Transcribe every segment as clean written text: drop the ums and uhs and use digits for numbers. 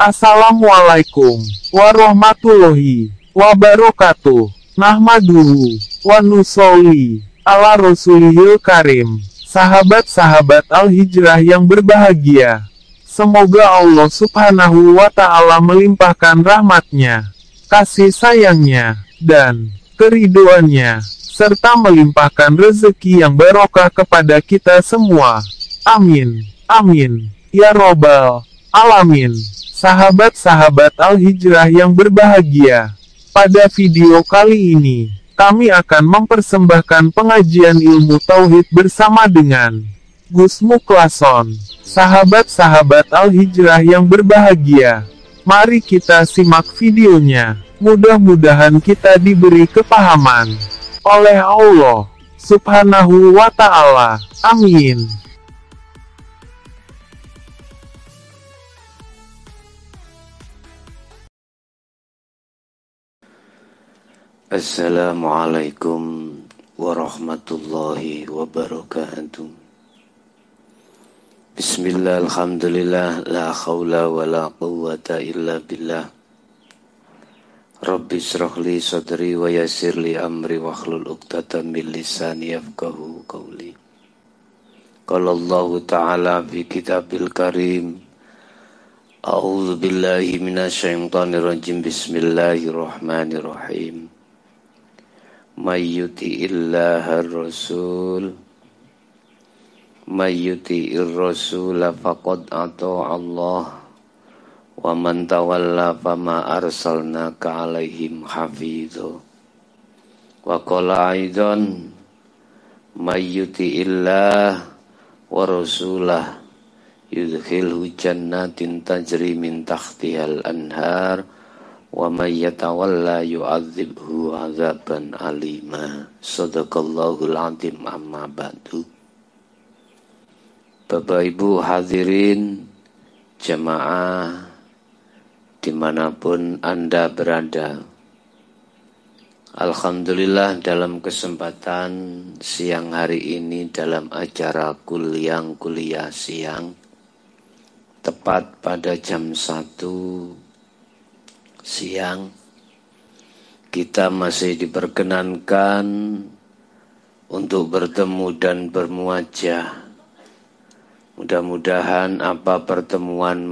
Assalamualaikum warahmatullahi wabarakatuh. Nahmaduhu wa nusolli ala rasulihil karim. Sahabat-sahabat Al-Hijrah yang berbahagia, semoga Allah subhanahu wa ta'ala melimpahkan rahmatnya, kasih sayangnya, dan keriduannya, serta melimpahkan rezeki yang barokah kepada kita semua. Amin. Amin. Ya Robbal Alamin. Sahabat-sahabat Al-Hijrah yang berbahagia, pada video kali ini, kami akan mempersembahkan pengajian ilmu tauhid bersama dengan Gus Muklason. Sahabat-sahabat Al-Hijrah yang berbahagia, mari kita simak videonya. Mudah-mudahan kita diberi kepahaman oleh Allah subhanahu wa ta'ala. Amin. Assalamualaikum warahmatullahi wabarakatuh. Bismillah, alhamdulillah, la khawla wa la quwwata illa billah. Rabbi syrah li sadri wa yassir li amri wa hlul uqdatan min lisani yafqahu qawli. Qala Allah ta'ala fi kitabil karim, a'udzu billahi minasyaitonir rajim, bismillahirrahmanirrahim. Mayyuti'illahar rasul mayyuti'ir rasul faqad ata'allah wa man tawalla fama arsalnaka alaihim hafidho. Wa qala aidan mayyuti'illah wa rasulah yudkhilhu jannatin tajri min tahtihal anhar wa may yatawalla yu'adzibhu 'adzaban alima. Shadaqallahul 'azim. Amma ba'du. Bapak Ibu hadirin jamaah dimanapun Anda berada, alhamdulillah dalam kesempatan siang hari ini dalam acara kuliah siang tepat pada jam 1 siang, kita masih diperkenankan untuk bertemu dan bermuajah. Mudah-mudahan apa pertemuan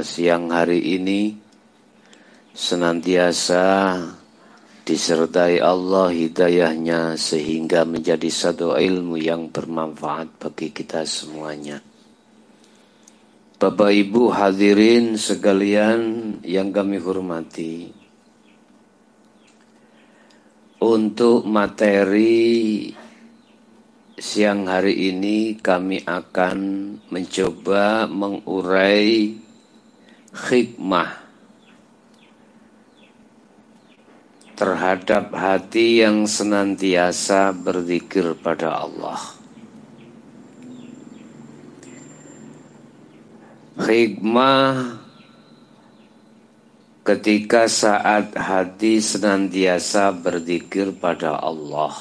siang hari ini senantiasa disertai Allah hidayahnya sehingga menjadi satu ilmu yang bermanfaat bagi kita semuanya. Bapak Ibu hadirin sekalian yang kami hormati, untuk materi siang hari ini kami akan mencoba mengurai hikmah terhadap hati yang senantiasa berzikir pada Allah. Hikmah ketika saat hati senantiasa berzikir pada Allah.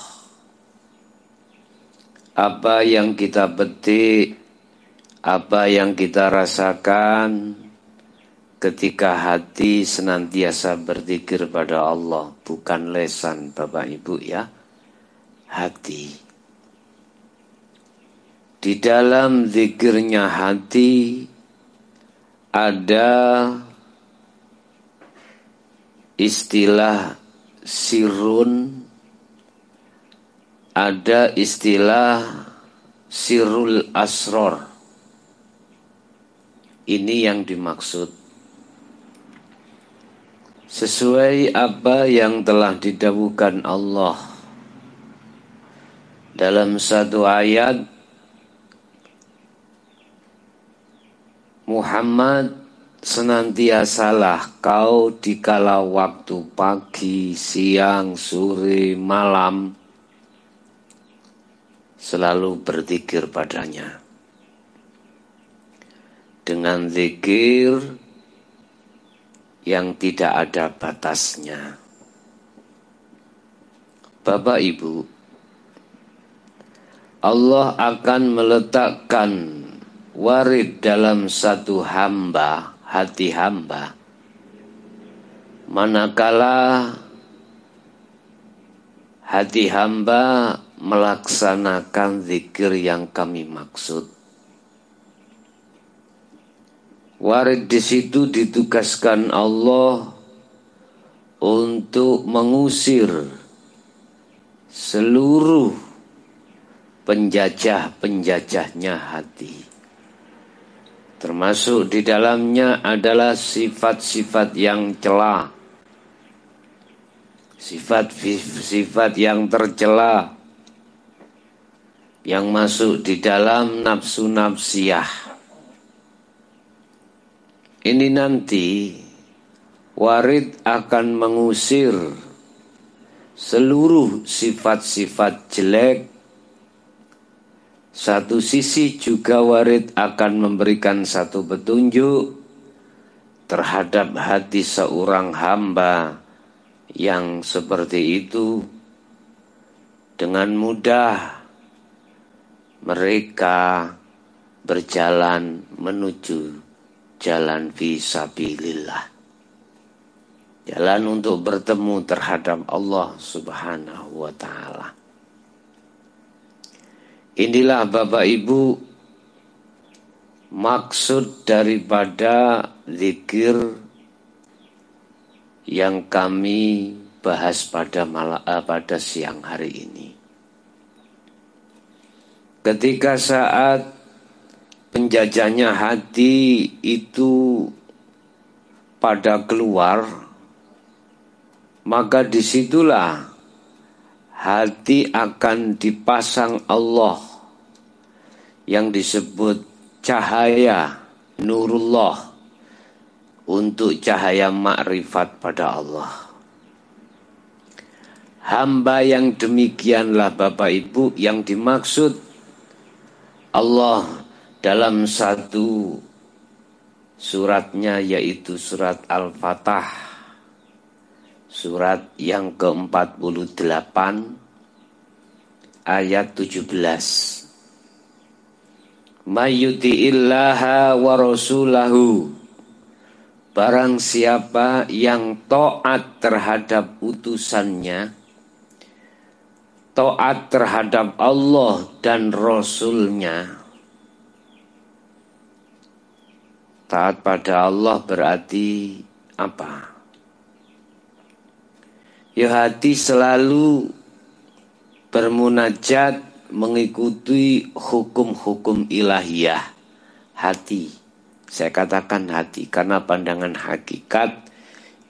Apa yang kita petik, apa yang kita rasakan ketika hati senantiasa berzikir pada Allah, bukan lesan Bapak Ibu ya, hati. Di dalam zikirnya hati ada istilah sirun, ada istilah sirul asror. Ini yang dimaksud. Sesuai apa yang telah didhawuhkan Allah dalam satu ayat, Muhammad, senantiasalah kau dikala waktu pagi, siang, sore, malam selalu berzikir padanya dengan zikir yang tidak ada batasnya. Bapak Ibu, Allah akan meletakkan warid dalam satu hamba hati hamba manakala hati hamba melaksanakan zikir yang kami maksud. Warid di situ ditugaskan Allah untuk mengusir seluruh penjajah-penjajahnya hati. Termasuk di dalamnya adalah sifat-sifat yang cela, sifat-sifat yang tercela, yang masuk di dalam nafsu nafsiyah. Ini nanti warid akan mengusir seluruh sifat-sifat jelek. Satu sisi juga warid akan memberikan satu petunjuk terhadap hati seorang hamba yang seperti itu. Dengan mudah mereka berjalan menuju jalan fisabilillah, jalan untuk bertemu terhadap Allah Subhanahu wa ta'ala. Inilah Bapak Ibu maksud daripada zikir yang kami bahas pada siang hari ini. Ketika saat penjajahnya hati itu pada keluar, maka disitulah hati akan dipasang Allah yang disebut cahaya nurullah untuk cahaya makrifat pada Allah. Hamba yang demikianlah Bapak Ibu yang dimaksud Allah dalam satu suratnya, yaitu surat Al-Fatah, surat yang ke-48 ayat 17. Mayyuti'illaha wa rasulahu, barang siapa yang taat terhadap utusannya, taat terhadap Allah dan Rasulnya. Taat pada Allah berarti apa? Ya, hati selalu bermunajat mengikuti hukum-hukum ilahiyah. Hati, saya katakan hati karena pandangan hakikat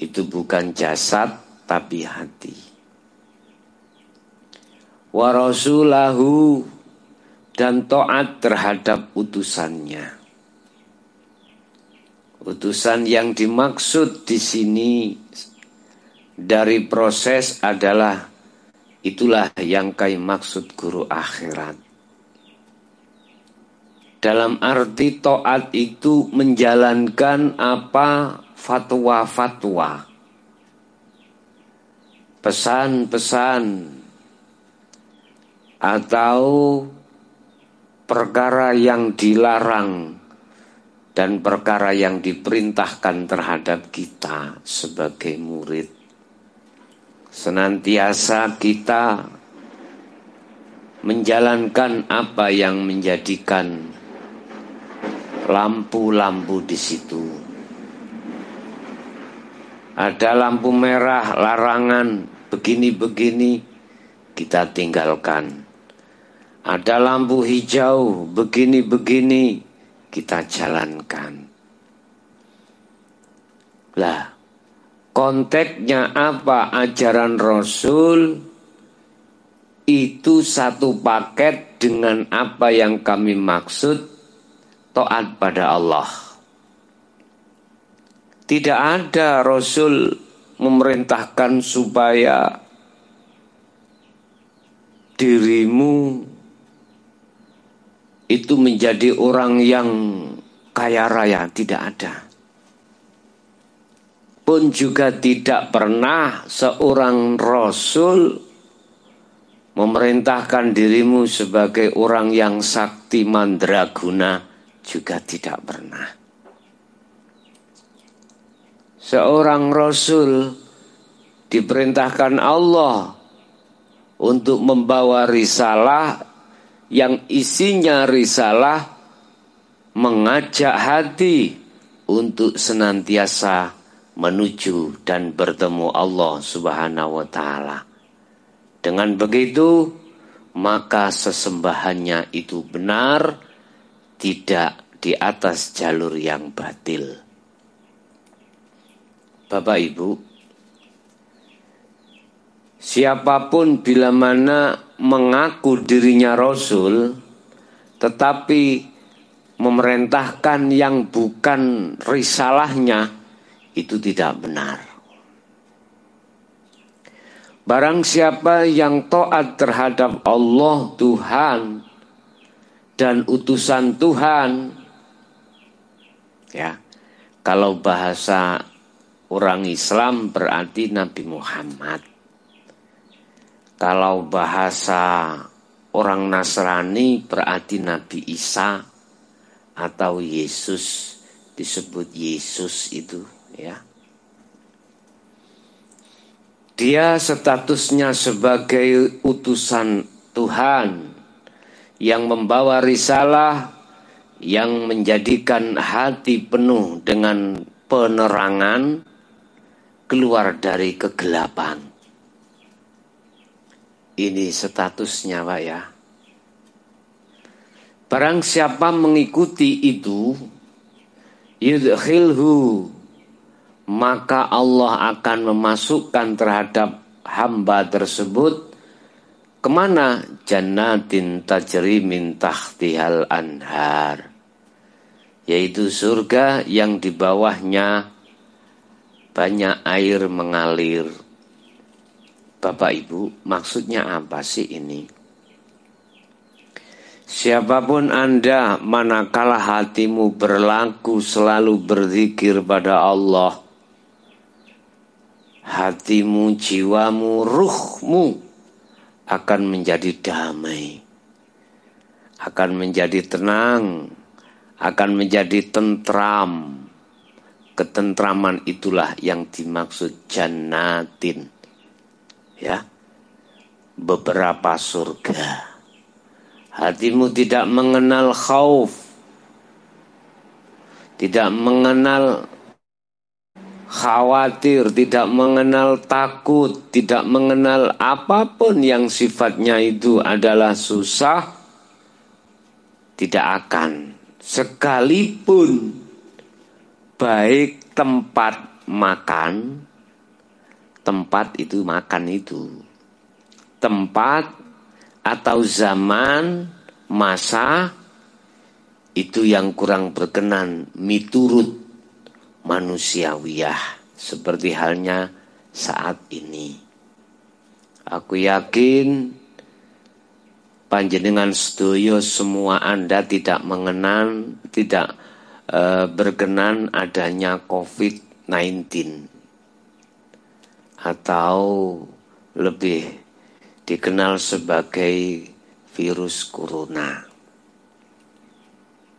itu bukan jasad tapi hati. Wa rasulahu, dan taat terhadap utusannya. Utusan yang dimaksud di sini dari proses adalah itulah yang kami maksud guru akhirat. Dalam arti taat itu menjalankan apa fatwa-fatwa, pesan-pesan atau perkara yang dilarang dan perkara yang diperintahkan terhadap kita sebagai murid. Senantiasa kita menjalankan apa yang menjadikan lampu-lampu di situ. Ada lampu merah larangan begini-begini, kita tinggalkan. Ada lampu hijau begini-begini, kita jalankan. Lah, konteksnya apa? Ajaran Rasul itu satu paket dengan apa yang kami maksud taat pada Allah. Tidak ada Rasul memerintahkan supaya dirimu itu menjadi orang yang kaya raya, tidak ada. Pun juga tidak pernah seorang Rasul memerintahkan dirimu sebagai orang yang sakti mandraguna, juga tidak pernah. seorang rasul diperintahkan Allah untuk membawa risalah yang isinya risalah mengajak hati untuk senantiasa menuju dan bertemu Allah Subhanahu wa taala. Dengan begitu, maka sesembahannya itu benar, tidak di atas jalur yang batil. Bapak Ibu, siapapun bila mana mengaku dirinya Rasul, tetapi memerintahkan yang bukan risalahnya, itu tidak benar. Barang siapa yang taat terhadap Allah Tuhan dan utusan Tuhan, ya, kalau bahasa orang Islam berarti Nabi Muhammad. Kalau bahasa orang Nasrani berarti Nabi Isa atau Yesus, disebut Yesus itu, ya. Dia statusnya sebagai utusan Tuhan yang membawa risalah, yang menjadikan hati penuh dengan penerangan keluar dari kegelapan. Ini statusnya, Pak, ya. Barang siapa mengikuti itu, yudkhilhu, maka Allah akan memasukkan terhadap hamba tersebut kemana? Jannatin tajri min tahtihal anhar, yaitu surga yang di bawahnya banyak air mengalir. Bapak Ibu, maksudnya apa sih ini? Siapapun Anda, manakala hatimu berlaku selalu berzikir pada Allah, hatimu, jiwamu, ruhmu akan menjadi damai, akan menjadi tenang, akan menjadi tentram. Ketentraman itulah yang dimaksud jannatin, ya, beberapa surga. Hatimu tidak mengenal khauf, tidak mengenal khawatir, tidak mengenal takut, tidak mengenal apapun yang sifatnya itu adalah susah, tidak akan. Sekalipun baik tempat makan, tempat itu makan itu, tempat atau zaman, masa, itu yang kurang berkenan miturut manusiawiyah, seperti halnya saat ini. Aku yakin panjenengan sedoyo semua Anda tidak mengenal, tidak berkenan adanya COVID-19 atau lebih dikenal sebagai virus corona.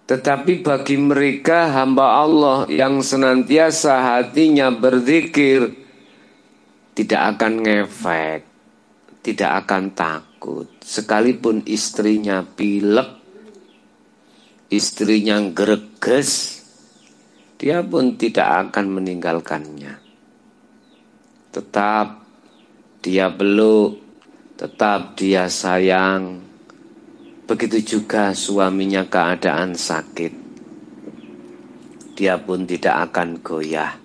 Tetapi bagi mereka hamba Allah yang senantiasa hatinya berzikir, tidak akan ngefek, tidak akan takut. Sekalipun istrinya pilek, istrinya greges, dia pun tidak akan meninggalkannya. Tetap dia peluk, tetap dia sayang. Begitu juga suaminya keadaan sakit, dia pun tidak akan goyah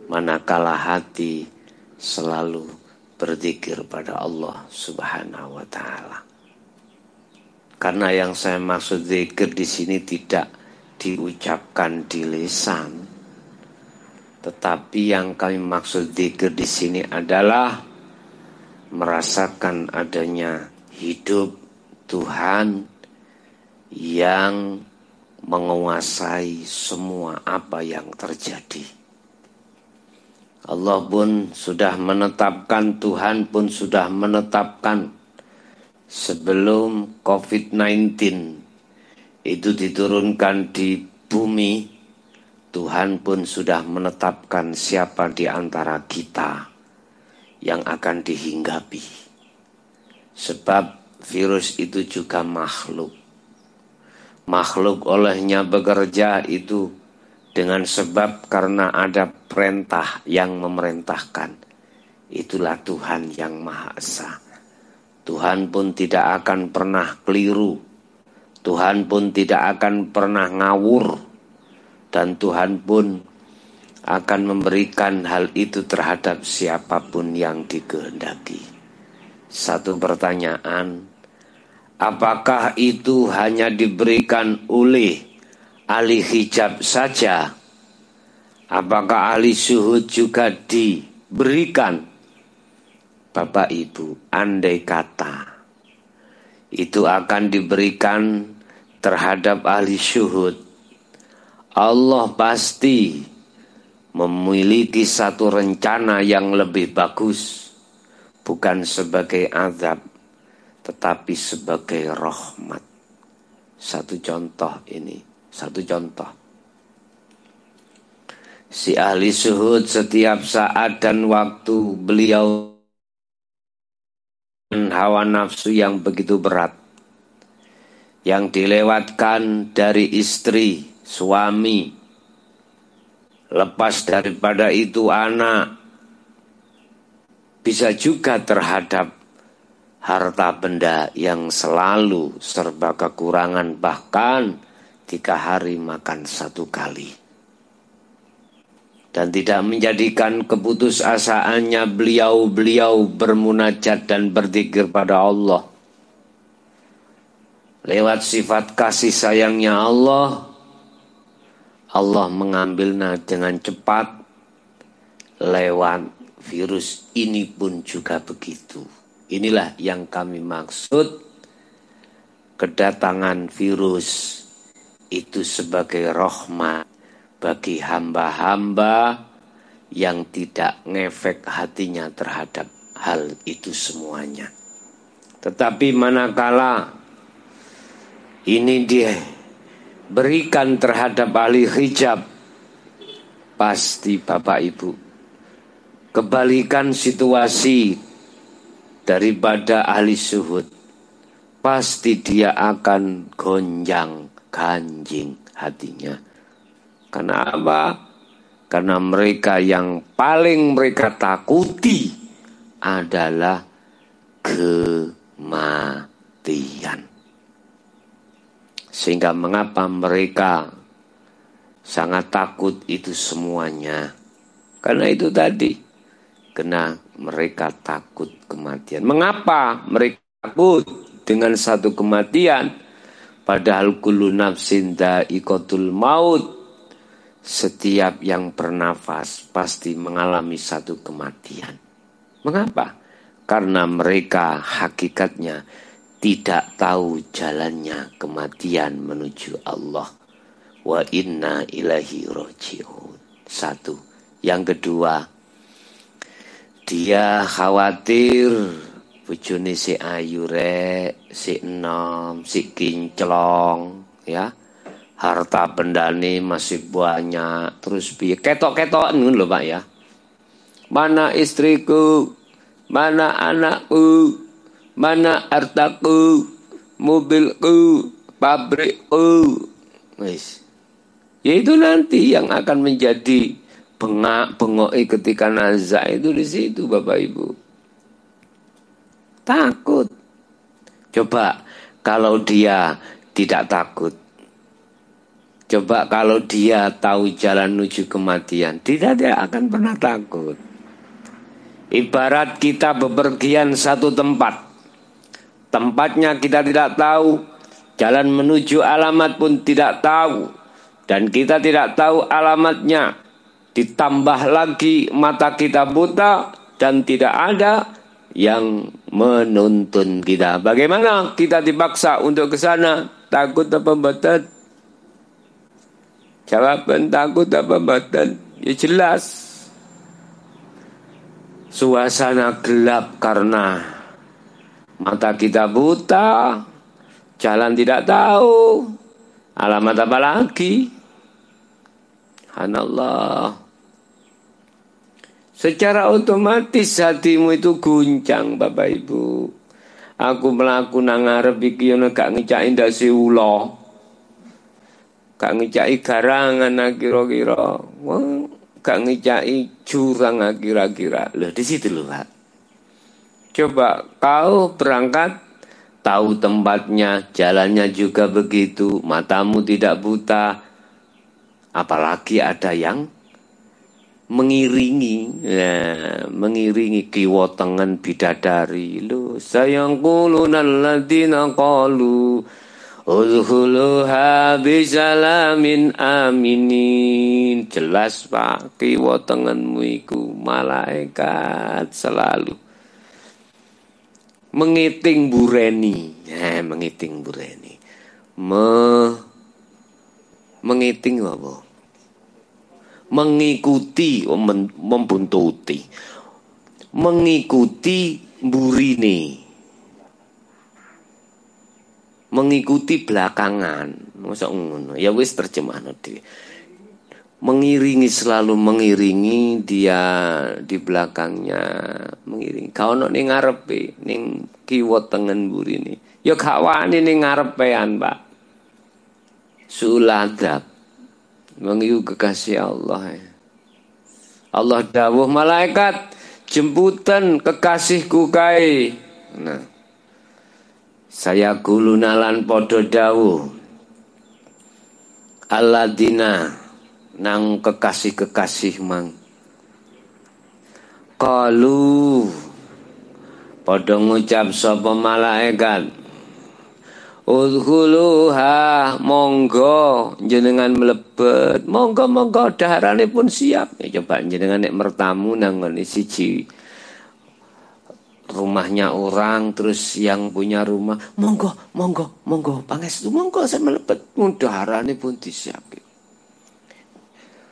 manakala hati selalu berzikir pada Allah Subhanahu wa taala. Karena yang saya maksud zikir di sini tidak diucapkan di lisan, tetapi yang kami maksud zikir di sini adalah merasakan adanya hidup Tuhan yang menguasai semua apa yang terjadi. Allah pun sudah menetapkan, Tuhan pun sudah menetapkan sebelum COVID-19 itu diturunkan di bumi, Tuhan pun sudah menetapkan siapa di antara kita yang akan dihinggapi. Sebab virus itu juga makhluk. Makhluk olehnya bekerja itu dengan sebab karena ada perintah yang memerintahkan. Itulah Tuhan yang Maha Esa. Tuhan pun tidak akan pernah keliru. Tuhan pun tidak akan pernah ngawur. Dan Tuhan pun akan memberikan hal itu terhadap siapapun yang dikehendaki. Satu pertanyaan, apakah itu hanya diberikan oleh ahli hijab saja? Apakah ahli syuhud juga diberikan? Bapak Ibu, andai kata itu akan diberikan terhadap ahli syuhud, Allah pasti memiliki satu rencana yang lebih bagus, bukan sebagai azab, tetapi sebagai rahmat. Satu contoh ini, satu contoh. Si ahli syuhud setiap saat dan waktu beliau hawa nafsu yang begitu berat, yang dilewatkan dari istri, suami, lepas daripada itu anak, bisa juga terhadap harta benda yang selalu serba kekurangan, bahkan 3 hari makan 1 kali. Dan tidak menjadikan keputusasaannya beliau bermunajat dan berzikir pada Allah. Lewat sifat kasih sayangnya Allah, Allah mengambilnya dengan cepat. Lewat virus ini pun juga begitu. Inilah yang kami maksud, kedatangan virus itu sebagai rahmat bagi hamba-hamba yang tidak ngefek hatinya terhadap hal itu semuanya. Tetapi manakala ini diberikan terhadap ahli hijab, pasti Bapak Ibu, kebalikan situasi daripada ahli syuhud, pasti dia akan gonjang ganjing hatinya. Kenapa? Karena mereka yang paling mereka takuti adalah kematian. Sehingga mengapa mereka sangat takut itu semuanya? Karena itu tadi, karena mereka takut kematian. Mengapa mereka takut dengan satu kematian? Padahal kullu nafsin dha'iqatul maut. Setiap yang bernafas pasti mengalami satu kematian. Mengapa? Karena mereka hakikatnya tidak tahu jalannya kematian menuju Allah. Wa inna ilaihi raji'un. Satu. Yang kedua, dia khawatir bojone si ayu rek, si enom, si kinclong, ya. Harta bendane masih banyak, terus piye ketok-ketok ngono lho Pak ya. Mana istriku, mana anakku, mana hartaku, mobilku, pabrikku. Wis. Ya itu nanti yang akan menjadi bengok-bengoki ketika nazak itu di situ Bapak Ibu. Takut. Coba kalau dia tidak takut. Coba kalau dia tahu jalan menuju kematian, dia akan pernah takut. Ibarat kita bepergian satu tempat. Tempatnya kita tidak tahu, jalan menuju alamat pun tidak tahu. Dan kita tidak tahu alamatnya. Ditambah lagi mata kita buta dan tidak ada yang menuntun kita. Bagaimana kita dipaksa untuk ke sana? Takut apa mboten? Jawaban takut apa mboten? Ya jelas. Suasana gelap karena mata kita buta, jalan tidak tahu. Alamat apa lagi? Subhanallah. Secara otomatis hatimu itu guncang, Bapak Ibu. Aku melaku nang ngarep iki ana gak ngecaki ndase ula. Gak ngecaki garangan kira-kira. Wah, gak ngecaki jurang kira-kira. Loh di situ loh, Pak. Coba kau berangkat tahu tempatnya, jalannya juga begitu, matamu tidak buta. Apalagi ada yang mengiringi, ya, mengiringi kiwa tengen bidadari. Lo sayang kulunal ladina qalu udkhuluha bisalamin aminin. Jelas Pak, kiwa tengenmu iku malaikat selalu mengiting bureni. Mengiting bureni. Mengiting apa? Mengikuti, membuntuti, mengikuti burine, mengikuti belakangan. Masa ngono? Ya wis terjemahan dhewe. Mengiringi, selalu mengiringi dia di belakangnya, mengiringi. Kau ono ning ngarepe, ning kiwa tengen burine. Ya gak wani ning ngarepean, Pak. Suladab. Mengiu kekasih Allah. Allah dawuh malaikat jemputan kekasihku kae. Nah, saya gulunalan podo dawuh alladzina nang kekasih-kekasih mang. Qalu podo ngucap sapa malaikat udkhuluha, monggo jenengan mlebet, monggo daharane pun siap. Ya, coba jenengan nek mertamu nang ngene siji rumahnya orang, terus yang punya rumah monggo pangestu monggo saya mlebet, daharane pun disiapke.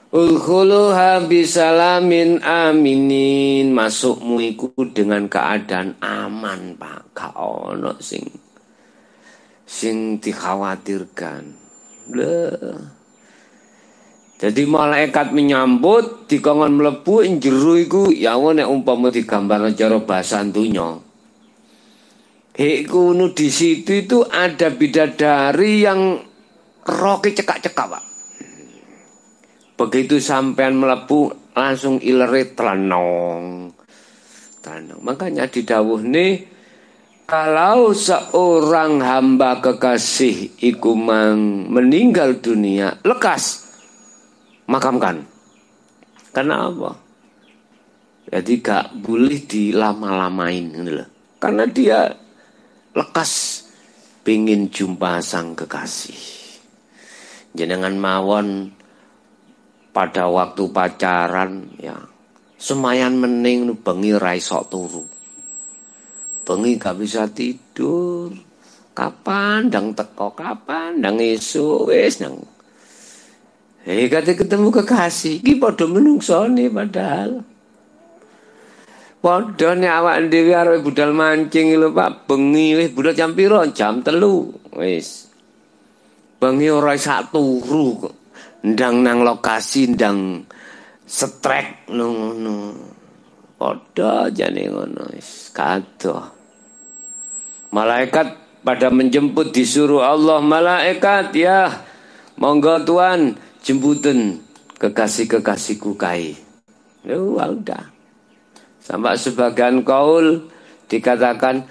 Udkhuluha bisalamin aminin, masukmu iku dengan keadaan aman, Pak. Gak ono sing dikhawatirkan. Jadi malaikat menyambut dikongkon mlebu ing jero iku ya nek umpama digambarno cara basa donya. Iku di situ itu ada bidadari yang roke cekak-cekak, Pak. Begitu sampean mlebu langsung ilere tlenong. Makanya didhawuhne kalau seorang hamba kekasih iku meninggal dunia, lekas makamkan. Karena apa? Jadi gak boleh dilama-lamain gitu loh. Karena dia lekas pingin jumpa sang kekasih. Jenengan mawon pada waktu pacaran ya semayan mening bengi ra iso turu. Bengi gak bisa tidur. Kapan ndang teko, kapan ndang esuk wis nang. Kate ketemu kekasih iki padha menungsone padahal. Padha nek awak dhewe arep budal mancing lho Pak, bengi wis budal jam pira? Jam 3 wis. Bengi ora iso turu kok. Ndang nang lokasi ndang setrek ngono. Padha jane ngono wis kadoh. Malaikat pada menjemput disuruh Allah, malaikat ya monggo Tuhan jemputin kekasih-kekasihku kae. Udah. Sampai sebagian kaul dikatakan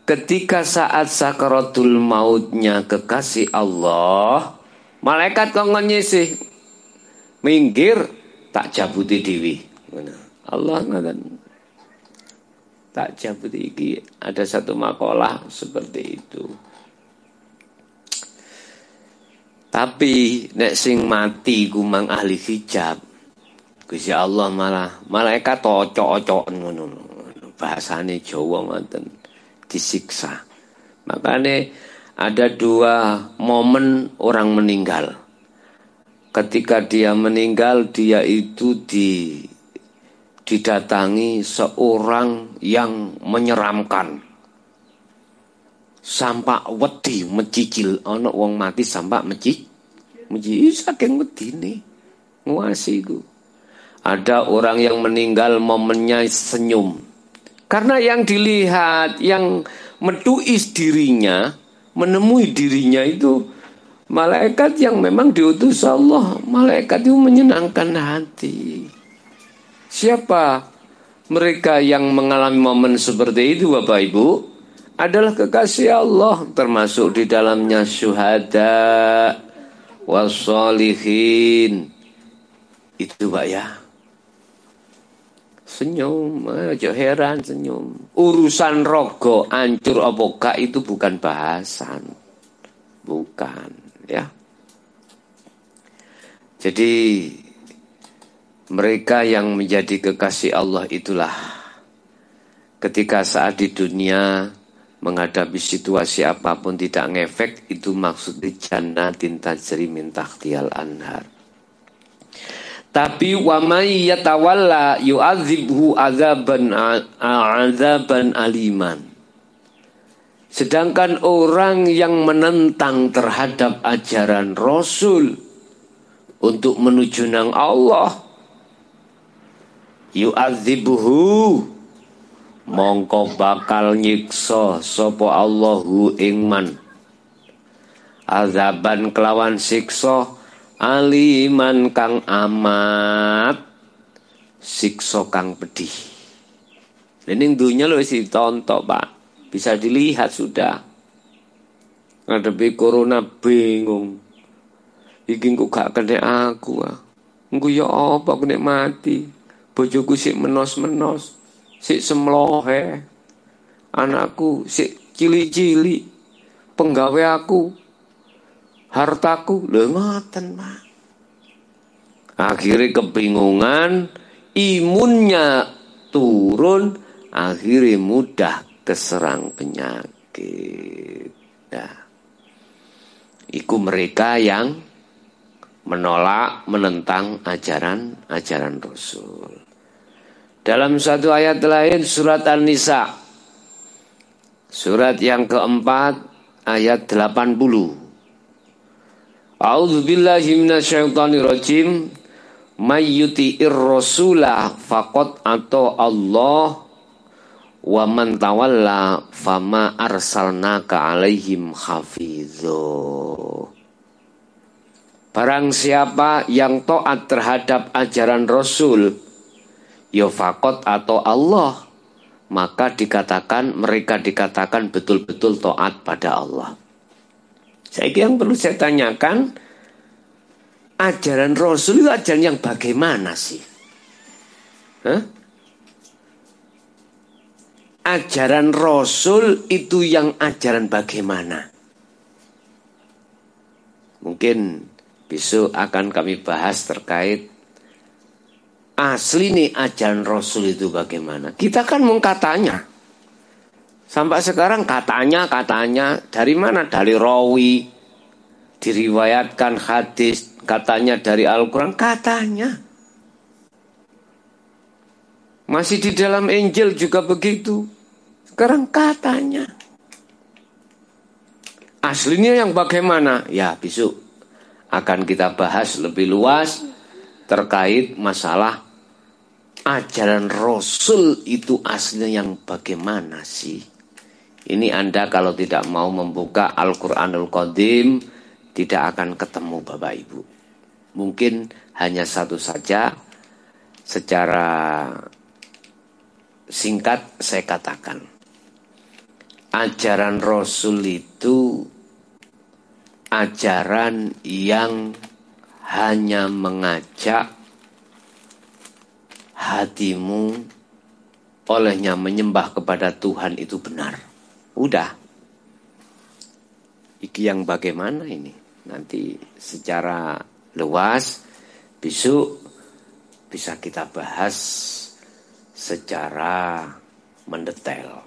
ketika saat sakaratul mautnya kekasih Allah, malaikat kongkon nyisih minggir tak jabuti dewi. Allah ngaten. Tak jabut iki ada satu makalah seperti itu. Tapi nek sing mati ku mang ahli hijab, Gusti Allah malah malaikat ocok-ocoken ngono. Bahasane Jawa ngoten, disiksa. Makanya ada 2 momen orang meninggal. Ketika dia meninggal, dia itu didatangi seorang yang menyeramkan. Sampak wedi mecicil ana wong mati sampak meci saking wedine. Nguasiku. Ada orang yang meninggal momennya senyum. Karena yang dilihat, yang metuis dirinya, menemui dirinya itu malaikat yang memang diutus Allah. Malaikat itu menyenangkan hati. Siapa mereka yang mengalami momen seperti itu Bapak Ibu? Adalah kekasih Allah, termasuk di dalamnya syuhada wassalihin. Itu Pak ya. Senyum, aja heran senyum. Urusan rogo hancur apa gak itu bukan bahasan. Bukan, ya. Jadi mereka yang menjadi kekasih Allah itulah ketika saat di dunia menghadapi situasi apapun tidak ngefek, itu maksudnya jannatin tajri min tahtiyal anhar. Tapi wa may yatawalla yu'adzibhu adzaban aliman. Sedangkan orang yang menentang terhadap ajaran Rasul untuk menuju nang Allah, yu'adzibhu, mongko bakal nyiksa sapa Allahu ingman azaban kelawan siksa aliman kang amat, siksa kang pedih. Ini dunia loh isi tonton Pak, bisa dilihat sudah. Ngadepi corona bingung, iki kok gak kena aku ah. Engko ya apa aku nek mati. Bojoku sik menos-menos, sik semlohe. Anakku sik cilik-cilik. Penggawe aku, hartaku, lho ngoten Pak. Akhirnya kebingungan, imunnya turun, akhirnya mudah keserang penyakit. Nah, iku mereka yang menolak, menentang ajaran Rasul. Dalam satu ayat lain surat An-Nisa, surat yang keempat ayat 80. A'udzubillahi minasyaitonirrajim. May yuti'ir rasulah faqad ata Allah wa man tawalla fama arsalnaka alaihim hafizho. Barang siapa yang taat terhadap ajaran Rasul, ya faqad atau Allah, maka mereka dikatakan betul-betul taat pada Allah. Yang perlu saya tanyakan, ajaran Rasul itu ajaran yang bagaimana sih? Ajaran Rasul itu yang ajaran bagaimana? Mungkin besok akan kami bahas terkait asli nih ajaran Rasul itu bagaimana. Kita kan mengkatanya. Sampai sekarang katanya dari mana? Dari rawi, diriwayatkan hadis, katanya dari Al-Quran, katanya. Masih di dalam Injil juga begitu. Sekarang katanya. Aslinya yang bagaimana? Ya besok akan kita bahas lebih luas terkait masalah ajaran Rasul itu aslinya yang bagaimana sih? Ini Anda kalau tidak mau membuka Al-Quranul Qadim tidak akan ketemu Bapak Ibu. Mungkin hanya satu saja secara singkat saya katakan. Ajaran Rasul itu ajaran yang hanya mengajak hatimu olehnya menyembah kepada Tuhan itu benar. Udah. Iki yang bagaimana ini? Nanti secara luas besok bisa kita bahas secara mendetail.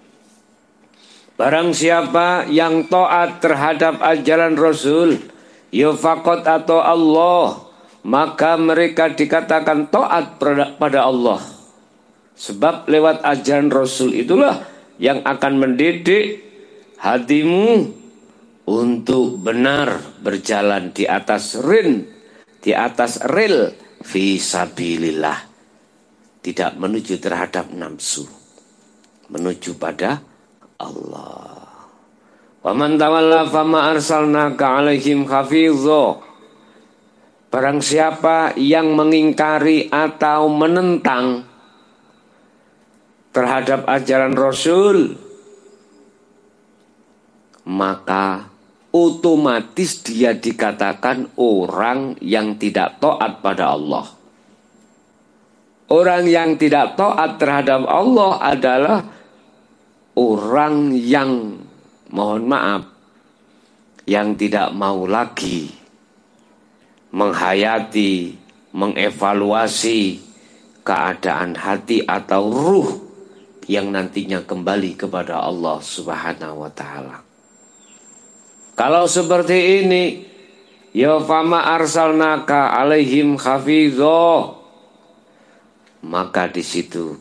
Barang siapa yang taat terhadap ajaran Rasul, ya faqad atau Allah, maka mereka dikatakan taat pada Allah. Sebab lewat ajaran Rasul itulah yang akan mendidik hatimu untuk benar berjalan di atas rel fi sabilillah, tidak menuju terhadap nafsu, menuju pada Allah. Wa man tawalla fama arsalnaka 'alaihim hafizho. Barang siapa yang mengingkari atau menentang terhadap ajaran Rasul, maka otomatis dia dikatakan orang yang tidak taat pada Allah. Orang yang tidak taat terhadap Allah adalah orang yang, mohon maaf, yang tidak mau lagi menghayati, mengevaluasi keadaan hati atau ruh yang nantinya kembali kepada Allah Subhanahu wa ta'ala. Kalau seperti ini, ya fama arsalnaka 'alaihim hafizho, maka di situ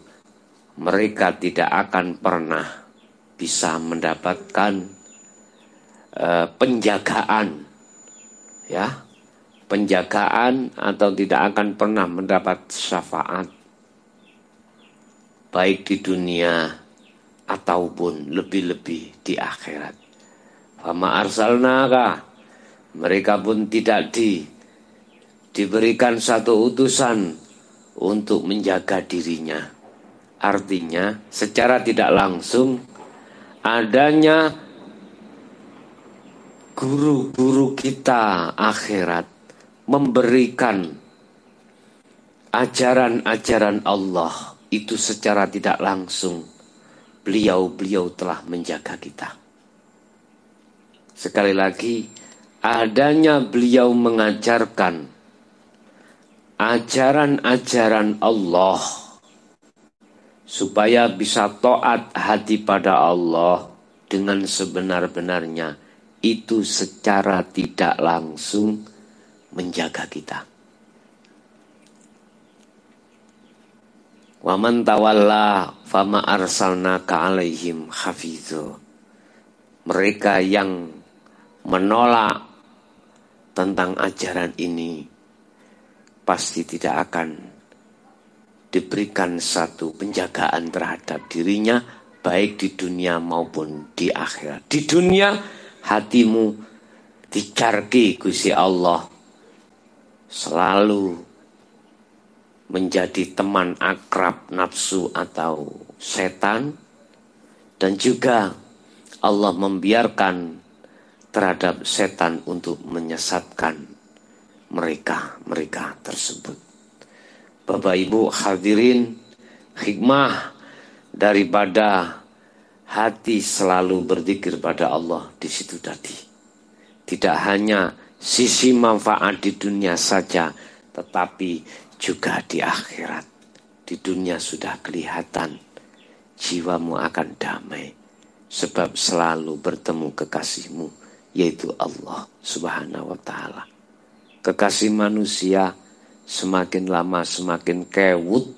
mereka tidak akan pernah bisa mendapatkan penjagaan, ya, penjagaan, atau tidak akan pernah mendapat syafaat baik di dunia ataupun lebih-lebih di akhirat. Fama arsalnaka, mereka pun tidak diberikan satu utusan untuk menjaga dirinya. Artinya secara tidak langsung adanya guru-guru kita akhirat memberikan ajaran-ajaran Allah itu secara tidak langsung beliau telah menjaga kita. Sekali lagi, adanya beliau mengajarkan ajaran-ajaran Allah supaya bisa taat hati pada Allah dengan sebenar-benarnya, itu secara tidak langsung menjaga kita. Wa man tawalla fama arsalnaka 'alaihim hafizho. Mereka yang menolak tentang ajaran ini pasti tidak akan diberikan satu penjagaan terhadap dirinya, baik di dunia maupun di akhirat. Di dunia hatimu dicarki Gusti Allah, selalu menjadi teman akrab nafsu atau setan, dan juga Allah membiarkan terhadap setan untuk menyesatkan mereka tersebut. Bapak Ibu hadirin, hikmah daripada hati selalu berzikir pada Allah di situ tadi. Tidak hanya sisi manfaat di dunia saja, tetapi juga di akhirat. Di dunia sudah kelihatan, jiwamu akan damai, sebab selalu bertemu kekasihmu, yaitu Allah Subhanahu wa ta'ala. Kekasih manusia semakin lama semakin kewut,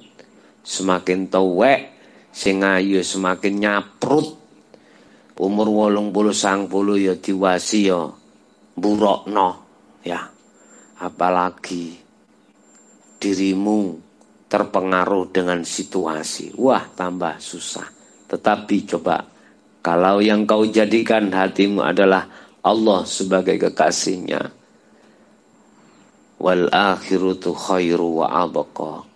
semakin tuwek, sing ayu semakin nyaprut. Umur 80-90 ya diwasi ya mburokno, ya. Apalagi dirimu terpengaruh dengan situasi, wah tambah susah. Tetapi coba, kalau yang kau jadikan hatimu adalah Allah sebagai kekasihnya, wal akhirutu khairu wa abqa,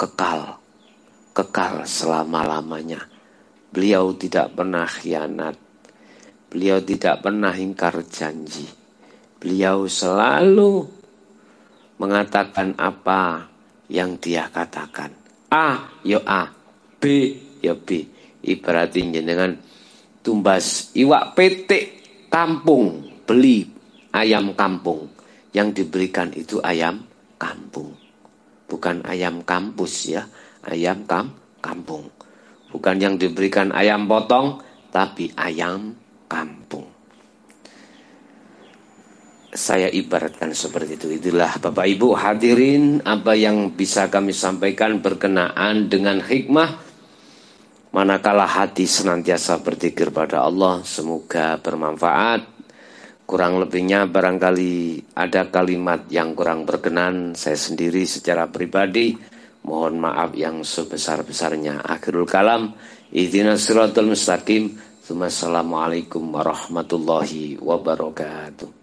kekal selama-lamanya. Beliau tidak pernah khianat, beliau tidak pernah ingkar janji, beliau selalu mengatakan apa yang dia katakan. A, yo A. B, yo B. Ibaratin jenengan tumbas iwak petik kampung, beli ayam kampung. Yang diberikan itu ayam kampung. Bukan ayam kampus ya, ayam kampung. Bukan yang diberikan ayam potong, tapi ayam kampung. Saya ibaratkan seperti itu. Itulah Bapak Ibu hadirin apa yang bisa kami sampaikan berkenaan dengan hikmah manakala hati senantiasa berzikir pada Allah. Semoga bermanfaat. Kurang lebihnya barangkali ada kalimat yang kurang berkenan, saya sendiri secara pribadi mohon maaf yang sebesar-besarnya. Akhirul kalam, ihdinas siratal mustaqim. Assalamualaikum warahmatullahi wabarakatuh.